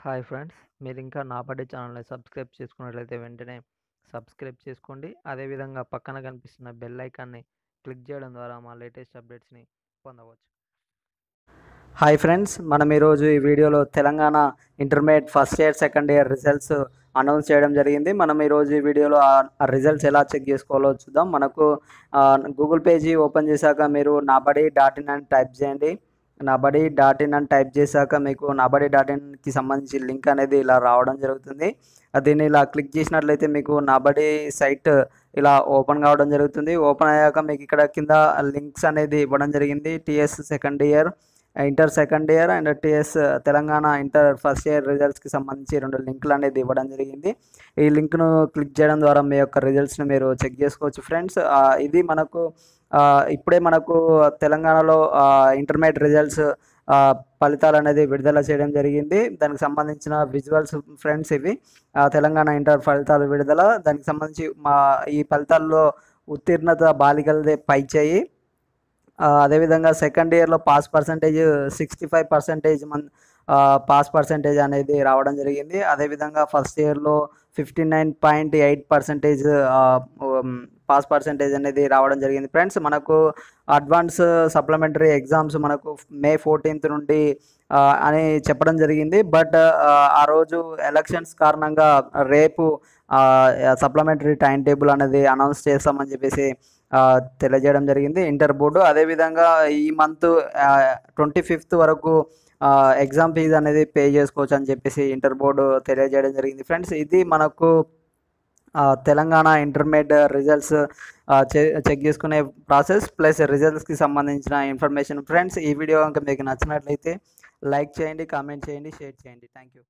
Hi friends, మీరు ఇంకా నా బడ్డీ ఛానల్ని సబ్స్క్రైబ్ చేసుకున్నట్లయితే వెంటనే సబ్స్క్రైబ్ చేసుకోండి. అదేవిధంగా పక్కన కనిపిస్తున్న బెల్ ఐకాన్ని క్లిక్ చేయడం ద్వారా మా లేటెస్ట్ అప్డేట్స్ని పొందవచ్చు. హాయ్ ఫ్రెండ్స్, మనం ఈరోజు ఈ వీడియోలో Telangana intermediate first year second year results announce చేయడం జరిగింది. మనం ఈరోజు ఈ వీడియోలో ఆ రిజల్ట్స్ ఎలా చెక్ చేసుకోవాలో చూద్దాం. మనకు గూగుల్ పేజీ ఓపెన్ చేశాక మీరు nabadi.in అని టైప్ చేయండి. nabadi.in అని టైప్ చేశాక మీకు nabadi.inకి సంబంధించి లింక్ అనేది ఇలా రావడం జరుగుతుంది. దీన్ని ఇలా క్లిక్ చేసినట్లయితే మీకు nabadi సైట్ ఇలా ఓపెన్ కావడం జరుగుతుంది. ఓపెన్ అయ్యాక మీకు ఇక్కడ కింద లింక్స్ అనేది ఇవ్వడం జరిగింది. TS second year, inter second year and TS Telangana inter first year రిజల్ట్స్కి సంబంధించి 2 లింకులు అనేది ఇవ్వడం జరిగింది. ఈ లింక్ను క్లిక్ చేయడం ద్వారా మీ యొక్క రిజల్ట్స్ని మీరు చెక్ చేసుకోవచ్చు ఫ్రెండ్స్. ఇది మనకు ఇప్పుడే మనకు తెలంగాణలో ఇంటర్మీడియట్ రిజల్ట్స్ ఫలితాలు అనేది విడుదల చేయడం జరిగింది. దానికి సంబంధించిన విజువల్స్ ఫ్రెండ్స్ ఇవి. తెలంగాణ ఇంటర్ ఫలితాలు విడుదల, దానికి సంబంధించి ఈ ఫలితాల్లో ఉత్తీర్ణత బాలికలదే పైచేయి. అదేవిధంగా సెకండ్ ఇయర్లో పాస్ పర్సంటేజ్ 65% పాస్ పర్సంటేజ్ అనేది రావడం జరిగింది. అదేవిధంగా ఫస్ట్ ఇయర్లో 59.8% పాస్ పర్సంటేజ్ అనేది రావడం జరిగింది ఫ్రెండ్స్. మనకు అడ్వాన్స్ సప్లిమెంటరీ ఎగ్జామ్స్ మనకు మే 14th నుండి అని చెప్పడం జరిగింది. బట్ ఆ రోజు ఎలక్షన్స్ కారణంగా రేపు సప్లిమెంటరీ టైం టేబుల్ అనేది అనౌన్స్ చేస్తామని చెప్పేసి తెలియజేయడం జరిగింది ఇంటర్ బోర్డు. అదేవిధంగా ఈ మంత్ 25th వరకు ఎగ్జామ్ ఫీజు అనేది పే చేసుకోవచ్చు అని చెప్పేసి ఇంటర్ బోర్డు తెలియజేయడం జరిగింది ఫ్రెండ్స్. ఇది మనకు తెలంగాణ ఇంటర్మీడియట్ రిజల్ట్స్ చెక్ చేసుకునే ప్రాసెస్ ప్లస్ రిజల్ట్స్కి సంబంధించిన ఇన్ఫర్మేషన్ ఫ్రెండ్స్. ఈ వీడియో కనుక మీకు నచ్చినట్లయితే లైక్ చేయండి, కామెంట్ చేయండి, షేర్ చేయండి. Thank you.